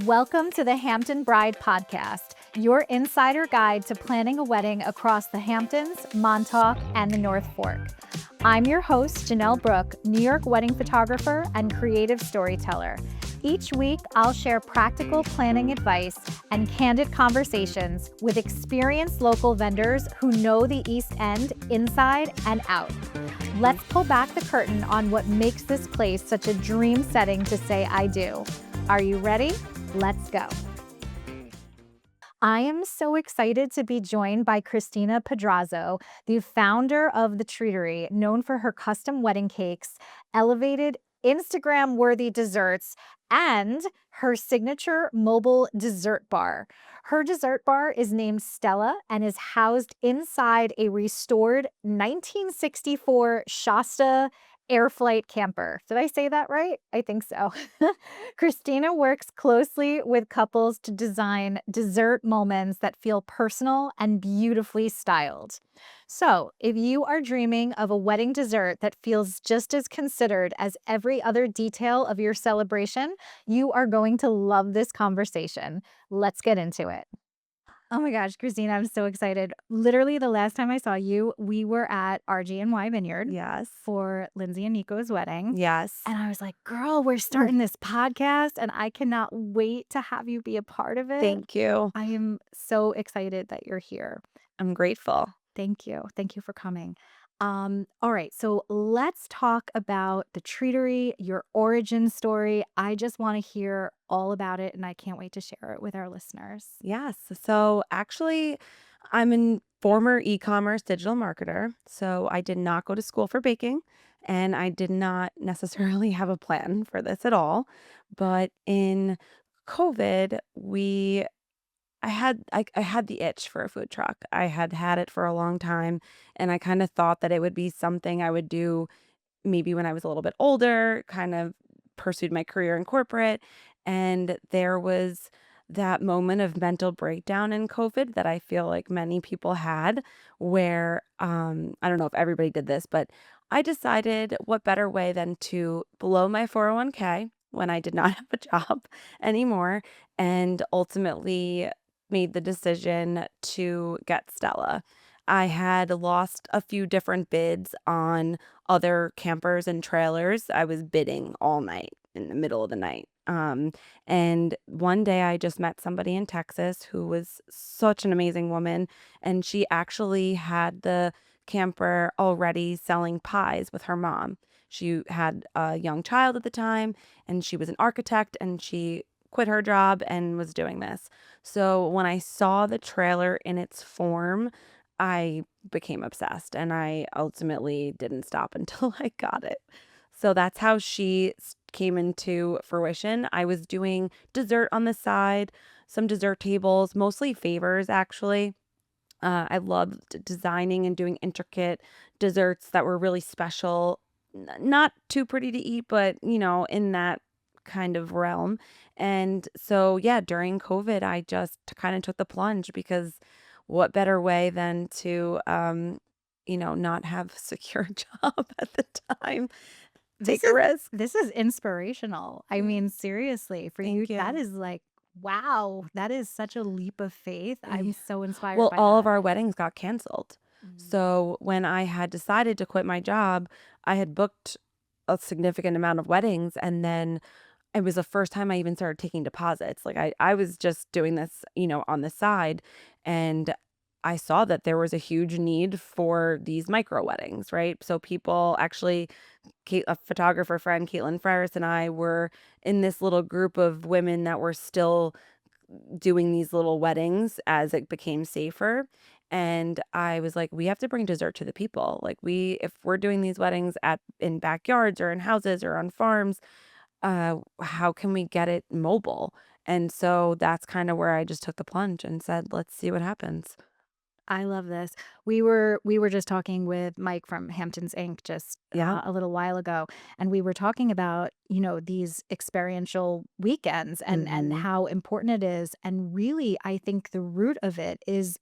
Welcome to the Hampton Bride podcast, your insider guide to planning a wedding across the Hamptons, Montauk, and the North Fork. I'm your host, Janelle Brooke, New York wedding photographer and creative storyteller. Each week, I'll share practical planning advice and candid conversations with experienced local vendors who know the East End inside and out. Let's pull back the curtain on what makes this place such a dream setting to say I do. Are you ready? Let's go. I am so excited to be joined by Christina Pedrazzo, the founder of the Treatery, known for her custom wedding cakes, elevated Instagram-worthy desserts, and her signature mobile dessert bar. Her dessert bar is named Stella and is housed inside a restored 1964 Shasta Airflyte camper. Did I say that right? I think so. Christina works closely with couples to design dessert moments that feel personal and beautifully styled. So, if you are dreaming of a wedding dessert that feels just as considered as every other detail of your celebration, you are going to love this conversation. Let's get into it. Oh my gosh, Christina, I'm so excited. Literally, the last time I saw you, we were at RG&Y Vineyard Yes. for Lindsay and Nico's wedding. Yes. And I was like, girl, we're starting this podcast and I cannot wait to have you be a part of it. Thank you. I am so excited that you're here. I'm grateful. Thank you. Thank you for coming. All right, so let's talk about the Treatery, your origin story. I just want to hear all about it and I can't wait to share it with our listeners. Yes. So actually, I'm a former e-commerce digital marketer. So I did not go to school for baking and I did not necessarily have a plan for this at all. But in COVID, I had the itch for a food truck. I had had it for a long time and I kind of thought that it would be something I would do maybe when I was a little bit older, kind of pursued my career in corporate. And there was that moment of mental breakdown in COVID that I feel like many people had, where I don't know if everybody did this, but I decided what better way than to blow my 401k when I did not have a job anymore, and ultimately made the decision to get Stella. I had lost a few different bids on other campers and trailers. I was bidding all night in the middle of the night. And one day I just met somebody in Texas who was such an amazing woman. And she actually had the camper already selling pies with her mom. She had a young child at the time and she was an architect and she quit her job and was doing this. So when I saw the trailer in its form, I became obsessed and I ultimately didn't stop until I got it. So that's how she came into fruition. I was doing dessert on the side, some dessert tables, mostly favors actually. I loved designing and doing intricate desserts that were really special, not too pretty to eat, but in that kind of realm. And so, yeah, during COVID, I just kind of took the plunge because what better way than to, not have a secure job at the time, take a risk. This is inspirational. I mean, seriously, for you, Thank you. that is like, wow, that is such a leap of faith. I'm so inspired Well, by all that. of our weddings got canceled. So when I had decided to quit my job, I had booked a significant amount of weddings. And then it was the first time I even started taking deposits. Like I was just doing this, on the side. And I saw that there was a huge need for these micro weddings, right? So people actually, a photographer friend, Caitlin Ferris, and I were in this little group of women that were still doing these little weddings as it became safer. And I was like, we have to bring dessert to the people. Like if we're doing these weddings in backyards or in houses or on farms, how can we get it mobile? And so that's kind of where I just took the plunge and said, let's see what happens. I love this. We were just talking with Mike from Hamptons Inc. just Yeah. a little while ago, and we were talking about these experiential weekends and Mhm. how important it is. And really, I think the root of it is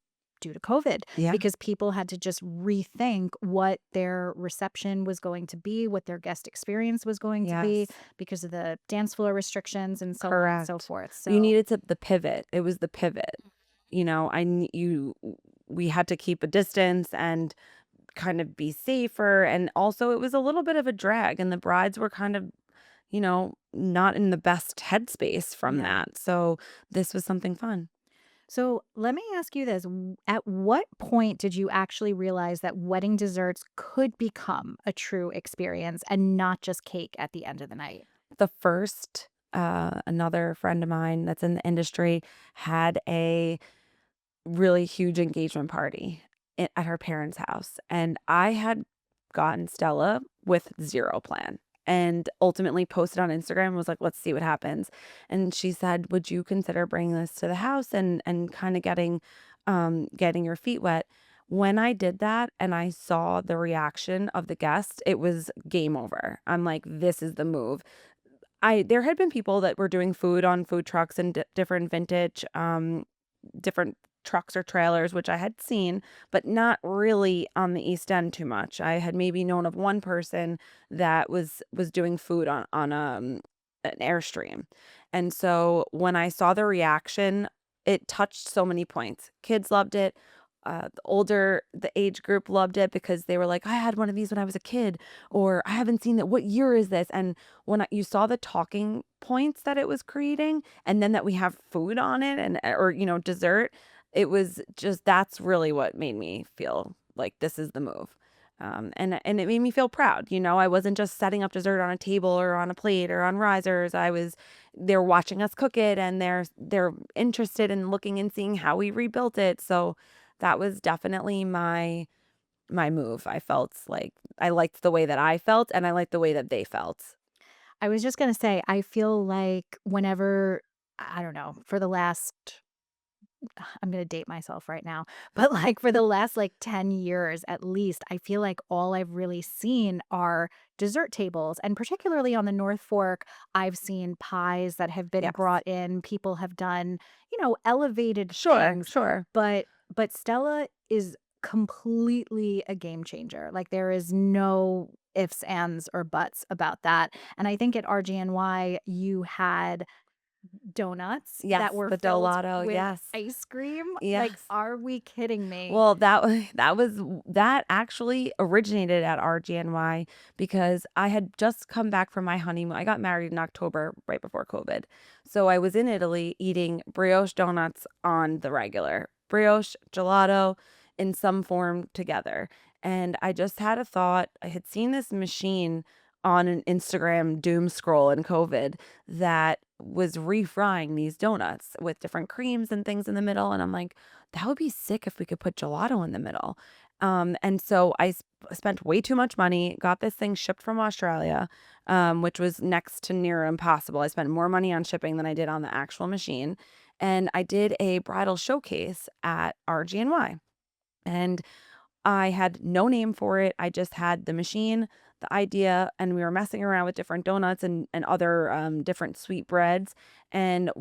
due to COVID, Yeah. because people had to just rethink what their reception was going to be, what their guest experience was going to be Yes. because of the dance floor restrictions and so on and so Correct. forth. You So needed the pivot. It was the pivot. We had to keep a distance and kind of be safer. And also, it was a little bit of a drag, and the brides were kind of, not in the best headspace from yeah. that. So, this was something fun. So let me ask you this. At what point did you actually realize that wedding desserts could become a true experience and not just cake at the end of the night? The first, another friend of mine that's in the industry had a really huge engagement party at her parents' house. And I had gotten Stella with zero plan and ultimately posted on Instagram and was like, let's see what happens. And she said, would you consider bringing this to the house and kind of getting your feet wet? When I did that and I saw the reaction of the guests, it was game over. I'm like, this is the move. There had been people that were doing food on food trucks and different vintage different trucks or trailers, which I had seen, but not really on the East End too much. I had maybe known of one person that was doing food on an Airstream. And so when I saw the reaction, it touched so many points. Kids loved it. The age group loved it because they were like, I had one of these when I was a kid, or I haven't seen it. What year is this? And you saw the talking points that it was creating, and then that we have food on it or dessert, it was just that's really what made me feel like this is the move. And it made me feel proud. I wasn't just setting up dessert on a table or on a plate or on risers. They're watching us cook it, and they're interested in looking and seeing how we rebuilt it. So that was definitely my move. I felt like I liked the way that I felt, and I liked the way that they felt. I was just going to say, I feel like whenever, I don't know, for the last I'm gonna date myself right now, but, like, for the last, like, 10 years at least, I feel like all I've really seen are dessert tables, and particularly on the North Fork, I've seen pies that have been Yes. brought in, people have done, elevated Sure, things, sure. but Stella is completely a game changer, like, there is no ifs, ands, or buts about that, and I think at RGNY, you had donuts that Yes, were the filled gelato, with yes. ice cream? Like, Yes. are we kidding me? Well, that actually originated at RGNY because I had just come back from my honeymoon. I got married in October right before COVID. So I was in Italy eating brioche donuts on the regular. Brioche, gelato in some form together. And I just had a thought. I had seen this machine on an Instagram doom scroll in COVID that was refrying these donuts with different creams and things in the middle. And I'm like, that would be sick if we could put gelato in the middle. And so spent way too much money, got this thing shipped from Australia, which was next to near impossible. I spent more money on shipping than I did on the actual machine. And I did a bridal showcase at RGNY. And I had no name for it. I just had the machine, the idea, and we were messing around with different donuts and other different sweet breads. And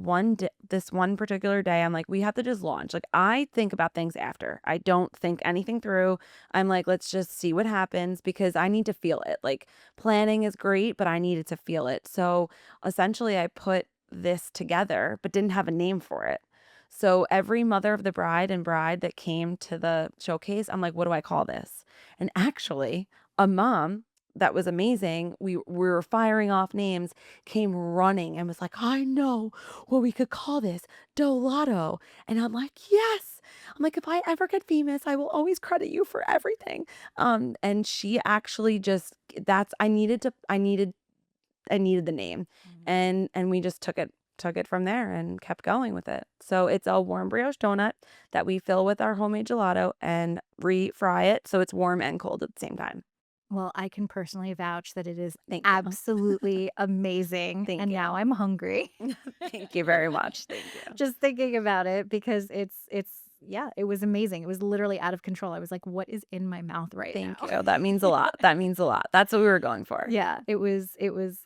this one particular day, I'm like, we have to just launch. Like, I think about things after. I don't think anything through. I'm like, let's just see what happens because I need to feel it. Like, planning is great, but I needed to feel it. So essentially, I put this together, but didn't have a name for it. So every mother of the bride and bride that came to the showcase, I'm like, what do I call this? And actually, a mom that was amazing, we were firing off names, came running and was like, I know what we could call this, Dolato. And I'm like, yes. I'm like, if I ever get famous, I will always credit you for everything. And she actually just I needed the name, Mhm. and we just took it from there and kept going with it. So it's a warm brioche donut that we fill with our homemade gelato and refry it so it's warm and cold at the same time. Well, I can personally vouch that it is Thank you. absolutely amazing, Thank and now you. I'm hungry Thank you very much. Thank you. just thinking about it because it's yeah, it was amazing. It was literally out of control. I was like, "What is in my mouth right now?" Thank you. That means a lot. That means a lot. That's what we were going for. Yeah, it was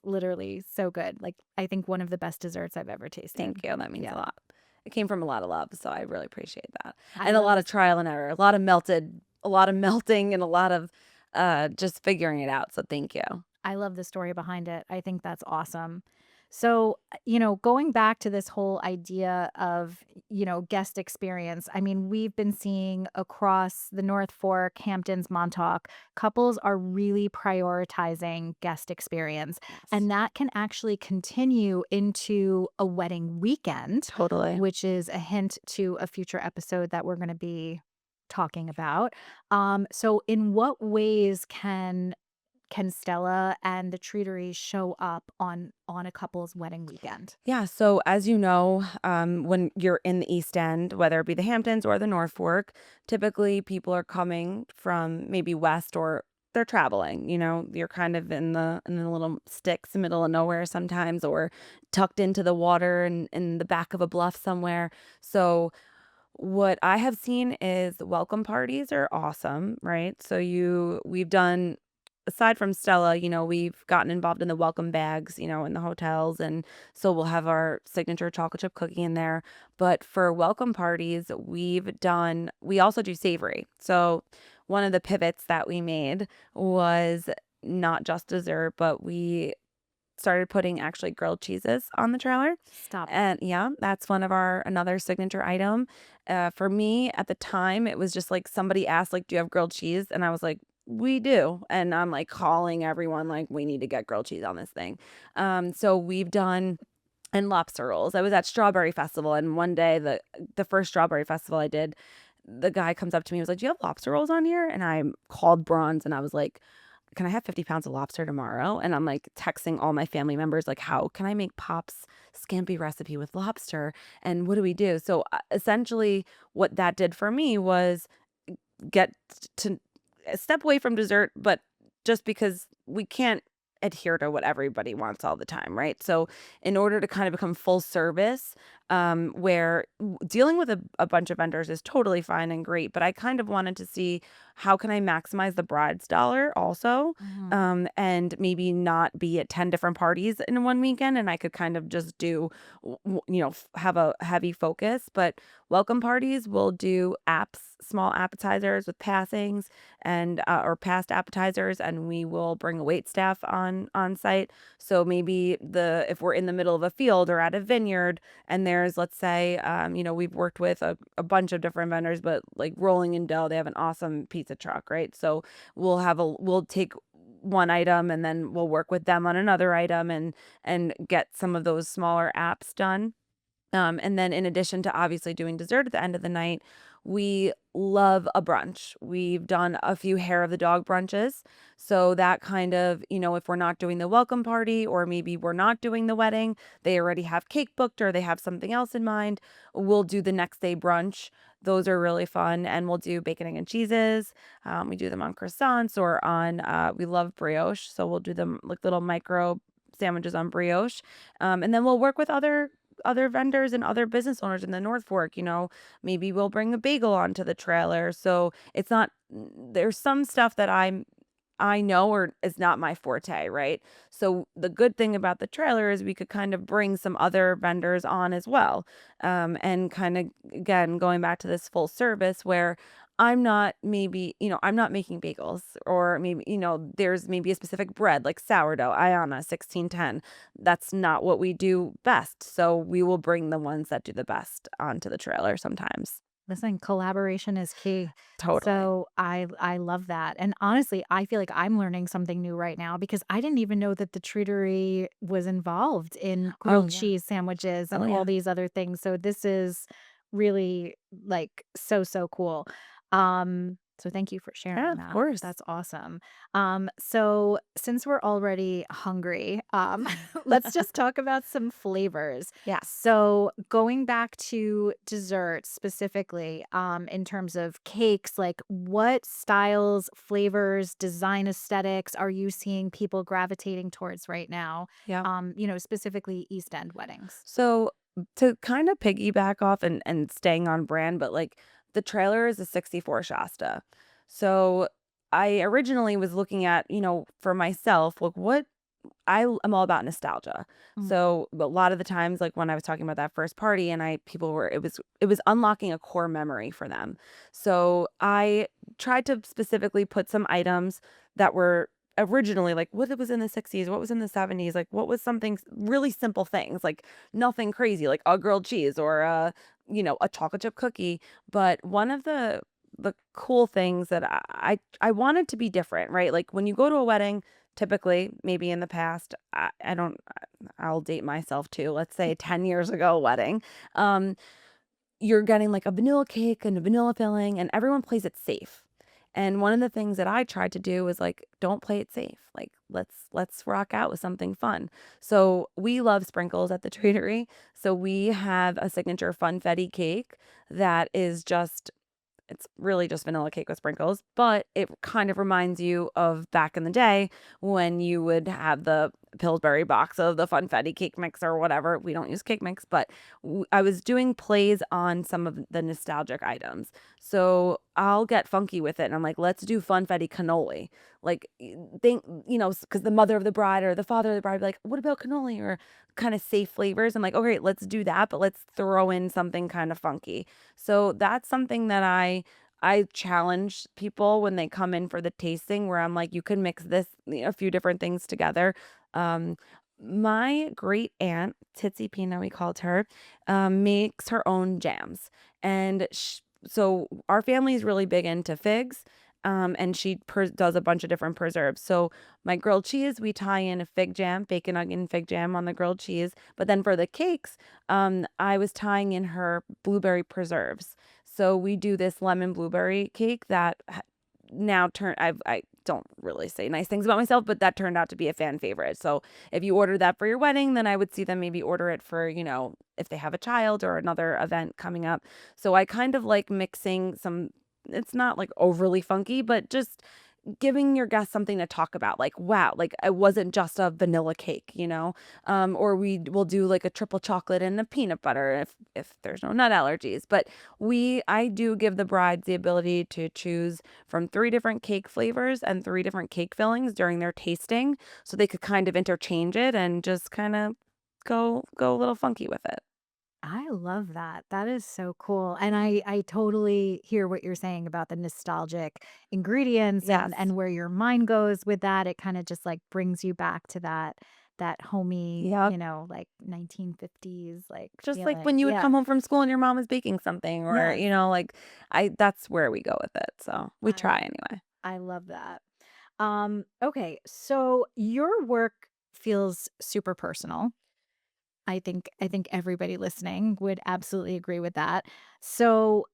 literally so good. Like, I think one of the best desserts I've ever tasted. Thank you. That means a Yeah. lot. it came from a lot of love, so I really appreciate that. I And a love lot of this. trial and error, a lot of melting and a lot of just figuring it out. So thank you. I love the story behind it. I think that's awesome. So, going back to this whole idea of, guest experience, I mean, we've been seeing across the North Fork, Hamptons, Montauk, couples are really prioritizing guest experience. Yes. And that can actually continue into a wedding weekend, Totally. which is a hint to a future episode that we're going to be talking about. So in what ways can Stella and the Treatery show up on a couple's wedding weekend? Yeah, so as you know, when you're in the East End, whether it be the Hamptons or the North Fork, typically people are coming from maybe west or they're traveling. You're kind of in the little sticks, middle of nowhere sometimes, or tucked into the water and in the back of a bluff somewhere. So what I have seen is welcome parties are awesome, right? We've done, aside from Stella, we've gotten involved in the welcome bags, in the hotels. And so we'll have our signature chocolate chip cookie in there. But for welcome parties, we also do savory. So one of the pivots that we made was not just dessert, but we started putting actually grilled cheeses on the trailer. Stop it. And yeah, that's one of our another signature item. For me at the time, it was just like somebody asked, like, do you have grilled cheese? And I was like, we do. And I'm like calling everyone, like, we need to get grilled cheese on this thing. So we've done and lobster rolls. I was at Strawberry Festival, and one day the first Strawberry Festival I did, the guy comes up to me and was like, "Do you have lobster rolls on here?" And I called Bronze and I was like, can I have 50 pounds of lobster tomorrow? And I'm like texting all my family members, like, how can I make Pop's scampi recipe with lobster? And what do we do? So essentially, what that did for me was get to step away from dessert, but just because we can't adhere to what everybody wants all the time, right? So, in order to kind of become full service, where dealing with a bunch of vendors is totally fine and great, but I kind of wanted to see how can I maximize the bride's dollar also, Mhm. and maybe not be at 10 different parties in one weekend, and I could kind of just do, have a heavy focus. But welcome parties will do small appetizers with passings and or past appetizers, and we will bring a wait staff on site. So maybe the if we're in the middle of a field or at a vineyard, and there's, let's say, we've worked with a bunch of different vendors, but like Rolling in Dough, they have an awesome pizza truck, right? So we'll take one item and then we'll work with them on another item and get some of those smaller apps done. And then in addition to obviously doing dessert at the end of the night, we love a brunch. We've done a few hair of the dog brunches. So that kind of, if we're not doing the welcome party or maybe we're not doing the wedding, they already have cake booked or they have something else in mind, we'll do the next day brunch. Those are really fun. And we'll do bacon, egg, and cheeses. We do them on croissants or we love brioche. So we'll do them like little micro sandwiches on brioche. And then we'll work with other vendors and other business owners in the North Fork. Maybe we'll bring a bagel onto the trailer. So it's not there's some stuff that I know or is not my forte, right? So the good thing about the trailer is we could kind of bring some other vendors on as well. And kind of again going back to this full service where I'm not making bagels or maybe, there's maybe a specific bread like sourdough, Iona, 1610. That's not what we do best. So we will bring the ones that do the best onto the trailer sometimes. Listen, collaboration is key. Totally. So I love that. And honestly, I feel like I'm learning something new right now because I didn't even know that the Treatery was involved in Oh grilled yeah. cheese sandwiches and Oh all yeah. these other things. So this is really like so cool. So thank you for Yeah, sharing of that. course. That's awesome. So since we're already hungry, let's just talk about some flavors. Yeah. So going back to desserts specifically, in terms of cakes, like what styles, flavors, design aesthetics are you seeing people gravitating towards right now? Yeah. Specifically East End weddings. So to kind of piggyback off and staying on brand, but like the trailer is a 64 Shasta. So I originally was looking at, for myself, like am all about nostalgia. Mm. So a lot of the times, like when I was talking about that first party, and people were, it was unlocking a core memory for them. So I tried to specifically put some items that were originally like what it was in the 60s, what was in the 70s, like what was something really simple things, like nothing crazy, like a grilled cheese or a chocolate chip cookie. But one of the cool things that I wanted to be different, right? Like when you go to a wedding, typically, maybe in the past, I don't, I'll date myself too. Let's say 10 years ago wedding. Um, you're getting like a vanilla cake and a vanilla filling, and everyone plays it safe. And one of the things that I tried to do was like, don't play it safe. Like, let's rock out with something fun. So we love sprinkles at the Treatery. So we have a signature funfetti cake that is just it's really just vanilla cake with sprinkles, but it kind of reminds you of back in the day when you would have the Pillsbury box of the Funfetti cake mix or whatever. We don't use cake mix, but I was doing plays on some of the nostalgic items. So I'll get funky with it. And I'm like, let's do Funfetti cannoli. Like, think, because the mother of the bride or the father of the bride would be like, what about cannoli or kind of safe flavors? I'm like, okay, let's do that, but let's throw in something kind of funky. So that's something that I challenge people when they come in for the tasting where I'm like, you can mix this, a few different things together. Um, my great aunt, Titsy Pina, we called her, makes her own jams. And so our family is really big into figs. And she does a bunch of different preserves. So my grilled cheese, we tie in a fig jam, bacon, onion, fig jam on the grilled cheese. But then for the cakes, I was tying in her blueberry preserves. So we do this lemon blueberry cake that now I don't really say nice things about myself, but that turned out to be a fan favorite. So if you order that for your wedding, then I would see them maybe order it for, if they have a child or another event coming up. So I kind of like mixing some, it's not like overly funky, but just giving your guests something to talk about, like, wow, like it wasn't just a vanilla cake, or we will do like a triple chocolate and a peanut butter if there's no nut allergies. But I do give the brides the ability to choose from 3 different cake flavors and 3 different cake fillings during their tasting, so they could kind of interchange it and just kind of go a little funky with it. I love that. That is so cool. And I totally hear what you're saying about the nostalgic ingredients Yes. and where your mind goes with that. It kind of just like brings you back to that homey, Yep. like 1950s like Just like feeling. when you would Yeah. come home from school and your mom was baking something, or, Yes. like that's where we go with it. So we I try anyway. I love that. Okay, so your work feels super personal. I think everybody listening would absolutely agree with that. So,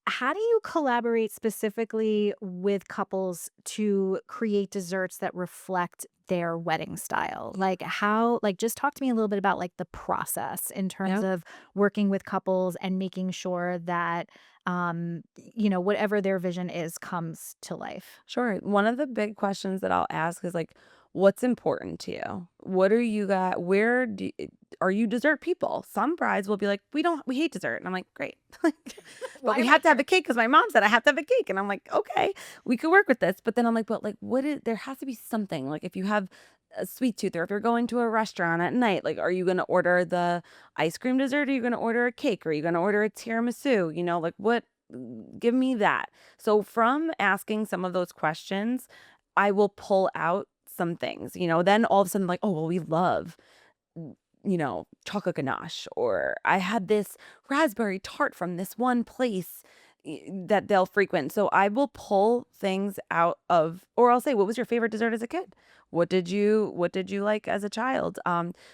how do you collaborate specifically with couples to create desserts that reflect their wedding style? Just talk to me a little bit about like the process in terms Yep. of working with couples and making sure that whatever their vision is comes to life. Sure. One of the big questions that I'll ask is like, what's important to you? What are you got? Are you dessert people? Some brides will be like, we hate dessert. And I'm like, great. But Why we am I have to have here? a cake because my mom said I have to have a cake. And I'm like, okay, we could work with this. But then I'm like, but like, there has to be something. Like if you have a sweet tooth or if you're going to a restaurant at night, like, are you going to order the ice cream dessert? Are you going to order a cake? Are you going to order a tiramisu? Like what? Give me that. So from asking some of those questions, I will pull out some things, then all of a sudden like, oh, well, we love, chocolate ganache, or I had this raspberry tart from this one place that they'll frequent. So I will pull things out of, or I'll say, what was your favorite dessert as a kid? What did you like as a child?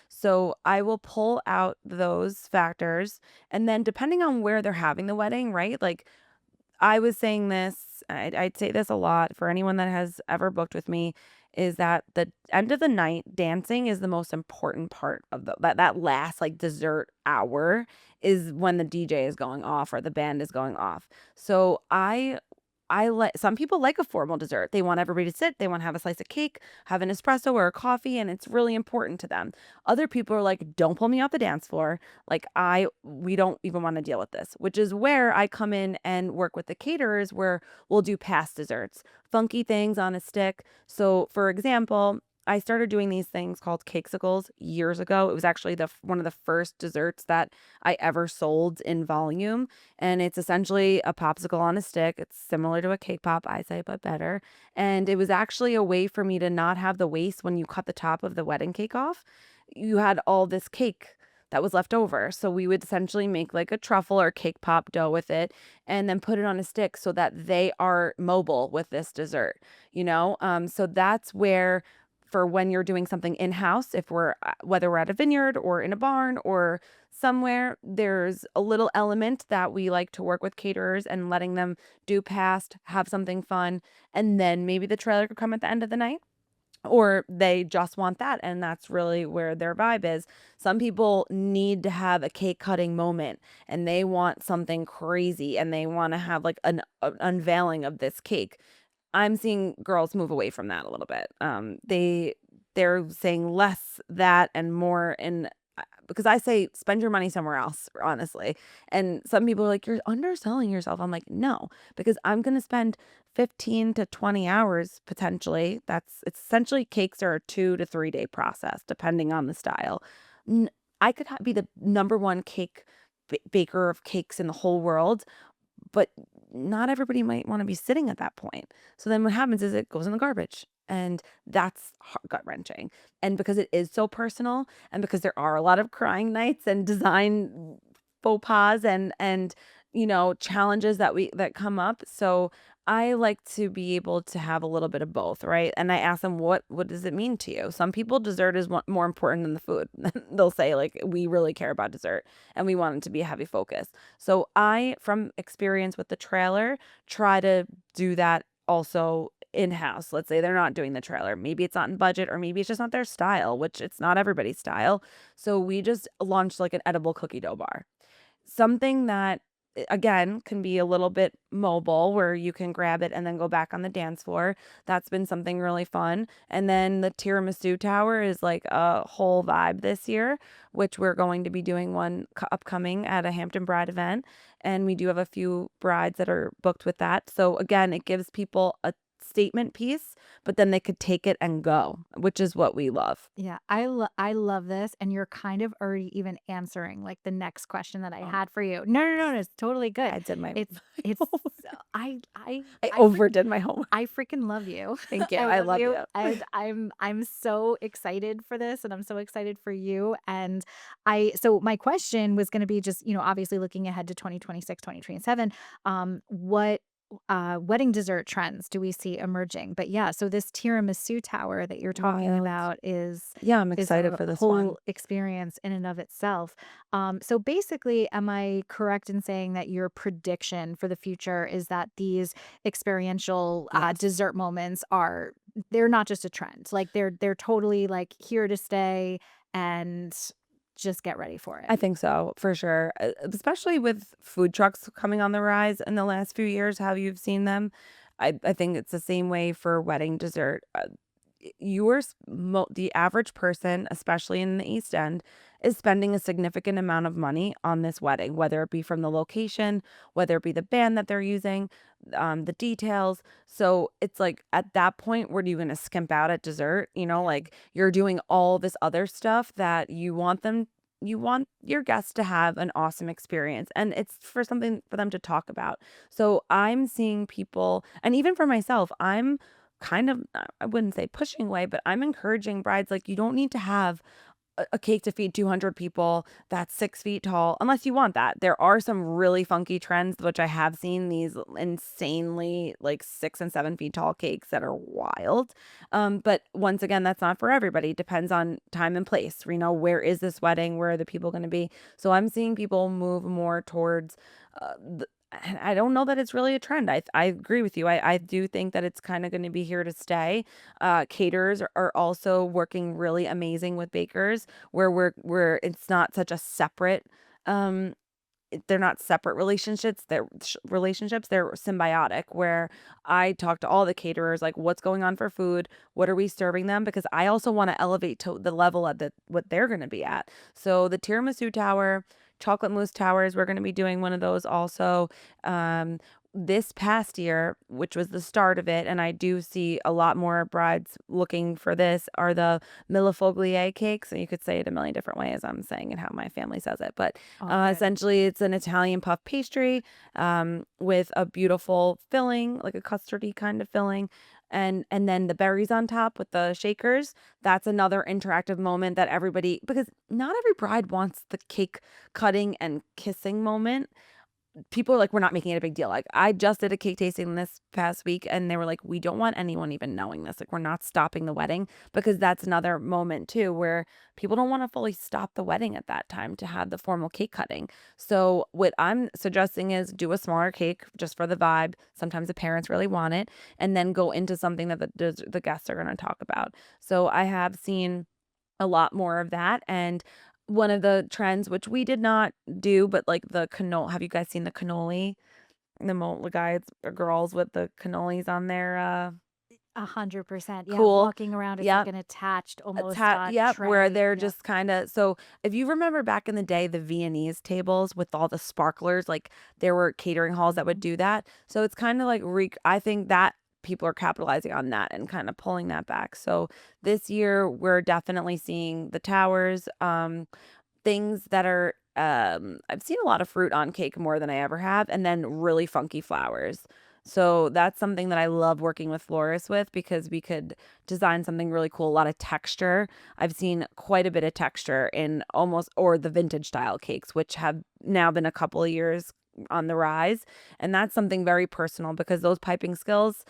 So I will pull out those factors, and then depending on where they're having the wedding, right? Like I was saying this, I'd say this a lot for anyone that has ever booked with me, is that the end of the night, dancing is the most important part of that last like dessert hour is when the DJ is going off or the band is going off. So I like some people like a formal dessert. They want everybody to sit, they want to have a slice of cake, have an espresso or a coffee, and it's really important to them. Other people are like, don't pull me off the dance floor. Like we don't even want to deal with this, which is where I come in and work with the caterers where we'll do past desserts, funky things on a stick. So for example, I started doing these things called cakesicles years ago. It was actually one of the first desserts that I ever sold in volume, and it's essentially a popsicle on a stick. It's similar to a cake pop, I say, but better. And it was actually a way for me to not have the waste when you cut the top of the wedding cake off. You had all this cake that was left over. So we would essentially make like a truffle or cake pop dough with it and then put it on a stick so that they are mobile with this dessert. So that's where for when you're doing something in-house, if we're whether we're at a vineyard or in a barn or somewhere, there's a little element that we like to work with caterers and letting them do past, have something fun, and then maybe the trailer could come at the end of the night, or they just want that, and that's really where their vibe is. Some people need to have a cake cutting moment and they want something crazy and they want to have like an unveiling of this cake. I'm seeing girls move away from that a little bit. They're saying less that and more in because I say spend your money somewhere else, honestly. And some people are like, you're underselling yourself. I'm like, no, because I'm going to spend 15 to 20 hours potentially. It's essentially cakes are a 2 to 3 day process, depending on the style. N- I could be the number one cake baker of cakes in the whole world, but not everybody might want to be sitting at that point. So then what happens is it goes in the garbage. And that's gut wrenching. And because it is so personal, and because there are a lot of crying nights and design faux pas and challenges that come up. So I like to be able to have a little bit of both, right? And I ask them, what does it mean to you? Some people dessert is more important than the food. They'll say like, we really care about dessert and we want it to be a heavy focus. So I, from experience with the trailer, try to do that also in-house. Let's say they're not doing the trailer. Maybe it's not in budget, or maybe it's just not their style, which it's not everybody's style. So we just launched like an edible cookie dough bar. Something that again can be a little bit mobile where you can grab it and then go back on the dance floor. That's been something really fun. And then the tiramisu tower is like a whole vibe this year, which we're going to be doing one upcoming at a Hampton Bride event. And we do have a few brides that are booked with that. So again, it gives people a statement piece, but then they could take it and go, which is what we love. Yeah, I love this, and you're kind of already even answering, like, the next question that I Oh, had for you. No, no, no, no, it's totally good. I did my It's so I I freak overdid my homework. I freaking love you. Thank you. I I love love you, you. and I'm so excited for this, and I'm so excited for you, and I so my question was gonna be just, obviously looking ahead to 2026, 2027, what wedding dessert trends do we see emerging? But yeah, so this tiramisu tower that you're talking Wild. about Yeah, I'm is excited a for this one. whole experience in and of itself. So basically, am I correct in saying that your prediction for the future is that these experiential Yes. dessert moments they're not just a trend, like they're totally like here to stay, and just get ready for it. I think so, for sure. Especially with food trucks coming on the rise in the last few years, how you've seen them. I think it's the same way for wedding dessert. The average person, especially in the East End, is spending a significant amount of money on this wedding, whether it be from the location, whether it be the band that they're using, the details. So it's like at that point, where are you going to skimp out at dessert? Like you're doing all this other stuff that you want your guests to have an awesome experience, and it's for something for them to talk about. So I'm seeing people, and even for myself, I'm kind of, I wouldn't say pushing away, but I'm encouraging brides, like, you don't need to have a cake to feed 200 people that's 6 feet tall, unless you want that. There are some really funky trends, which I have seen, these insanely like 6 and 7 feet tall cakes that are wild. But once again, that's not for everybody. It depends on time and place. Where is this wedding? Where are the people going to be? So I'm seeing people move more towards and I don't know that it's really a trend. I agree with you. I do think that it's kind of going to be here to stay. Caterers are also working really amazing with bakers, where we're it's not such a separate um they're not separate relationships. They're symbiotic, where I talk to all the caterers, like, what's going on for food, what are we serving them, because I also want to elevate to the level at what they're going to be at. So the tiramisu tower, chocolate mousse towers, we're going to be doing one of those also. this past year, which was the start of it, and I do see a lot more brides looking for this, are the millefoglie cakes. And you could say it a million different ways. I'm saying it how my family says it, but All good. essentially, it's an Italian puff pastry with a beautiful filling, like a custardy kind of filling. And then the berries on top with the shakers. That's another interactive moment that everybody, because not every bride wants the cake cutting and kissing moment. People are like, we're not making it a big deal. Like, I just did a cake tasting this past week, and they were like, we don't want anyone even knowing this. Like, we're not stopping the wedding, because that's another moment too where people don't want to fully stop the wedding at that time to have the formal cake cutting. So what I'm suggesting is do a smaller cake just for the vibe. Sometimes the parents really want it, and then go into something that the guests are going to talk about. So I have seen a lot more of that. And one of the trends, which we did not do, but like the cannoli, have you guys seen the cannoli? The guys or girls with the cannolis on their 100%. Yeah, cool. walking around, it's like Yep. an attached almost Yep, where tray. they're Yep. just kind of, so if you remember back in the day, the Viennese tables with all the sparklers, like there were catering halls that would do that. So it's kind of like I think that people are capitalizing on that and kind of pulling that back. So this year we're definitely seeing the towers, things that are I've seen a lot of fruit on cake more than I ever have, and then really funky flowers. So that's something that I love working with florists with, because we could design something really cool, a lot of texture. I've seen quite a bit of texture in almost, or the vintage style cakes, which have now been a couple of years on the rise. And that's something very personal, because those piping skills,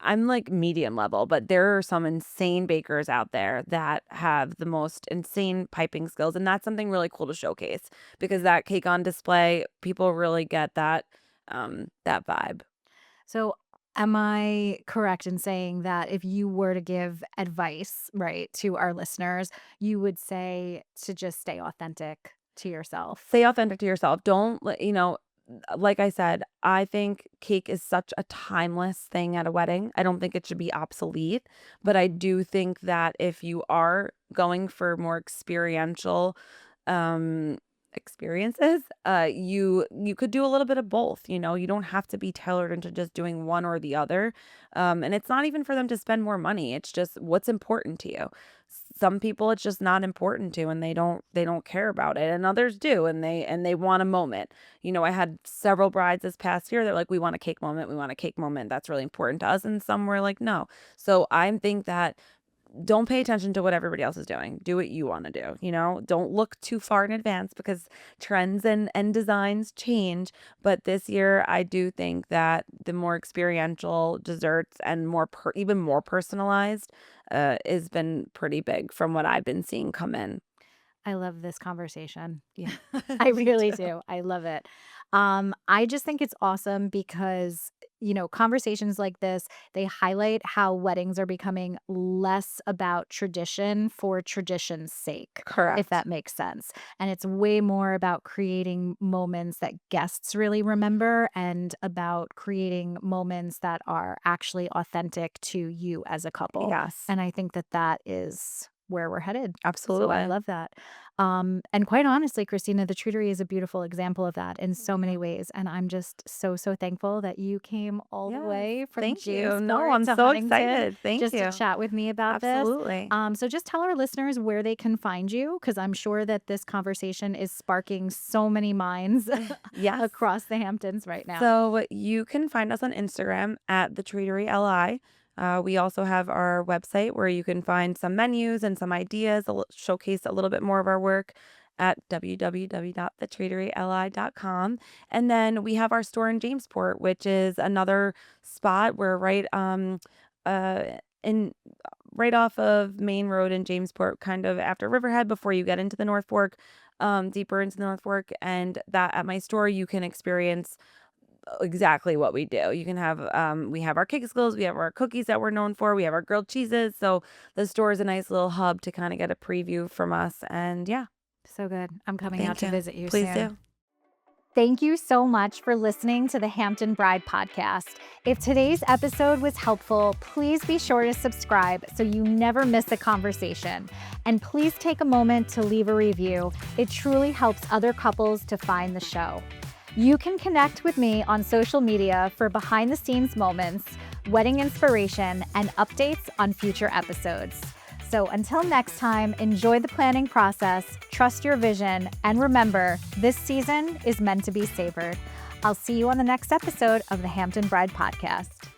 I'm like medium level, but there are some insane bakers out there that have the most insane piping skills. And that's something really cool to showcase, because that cake on display, people really get that vibe. So, am I correct in saying that if you were to give advice, right, to our listeners, you would say to just stay authentic to yourself? Stay authentic to yourself. Don't let, like I said, I think cake is such a timeless thing at a wedding. I don't think it should be obsolete, but I do think that if you are going for more experiential um experiences, you could do a little bit of both. You don't have to be tailored into just doing one or the other. And it's not even for them to spend more money. It's just what's important to you. Some people it's just not important to, and they don't care about it, and others do, and they want a moment. I had several brides this past year. They're like, we want a cake moment, we want a cake moment, that's really important to us. And some were like, no. So I think that don't pay attention to what everybody else is doing. Do what you want to do. Don't look too far in advance, because trends and designs change. But this year, I do think that the more experiential desserts and even more personalized has been pretty big from what I've been seeing come in. I love this conversation. Yeah. I Me really too. do. I love it. I just think it's awesome because, conversations like this, they highlight how weddings are becoming less about tradition for tradition's sake, if Correct. that makes sense. And it's way more about creating moments that guests really remember and about creating moments that are actually authentic to you as a couple. Yes, And I think that that is where we're headed. So I absolutely. love that. And quite honestly, Christina, the Treatery is a beautiful example of that in so many ways. And I'm just so, so thankful that you came all the Yes. way from Thank you. No, Jamesport I'm to so Huntington excited. Thank just to you. chat with me about this. Absolutely. So just tell our listeners where they can find you, because I'm sure that this conversation is sparking so many minds Yes. across the Hamptons right now. So you can find us on Instagram at the Treatery LI. We also have our website where you can find some menus and some ideas, showcase a little bit more of our work at www.thetreateryli.com. And then we have our store in Jamesport, which is another spot. We're uh in right off of Main Road in Jamesport, kind of after Riverhead before you get into the North Fork, deeper into the North Fork. And that at my store, you can experience exactly what we do. You can have we have our cake skills, we have our cookies that we're known for, we have our grilled cheeses. So the store is a nice little hub to kind of get a preview from us. And yeah, So good. I'm coming out thank to you. visit you Please soon. do. Thank you so much for listening to the Hampton Bride podcast. If today's episode was helpful, please be sure to subscribe so you never miss a conversation. And please take a moment to leave a review. It truly helps other couples to find the show. You can connect with me on social media for behind-the-scenes moments, wedding inspiration, and updates on future episodes. So until next time, enjoy the planning process, trust your vision, and remember, this season is meant to be savored. I'll see you on the next episode of the Hampton Bride Podcast.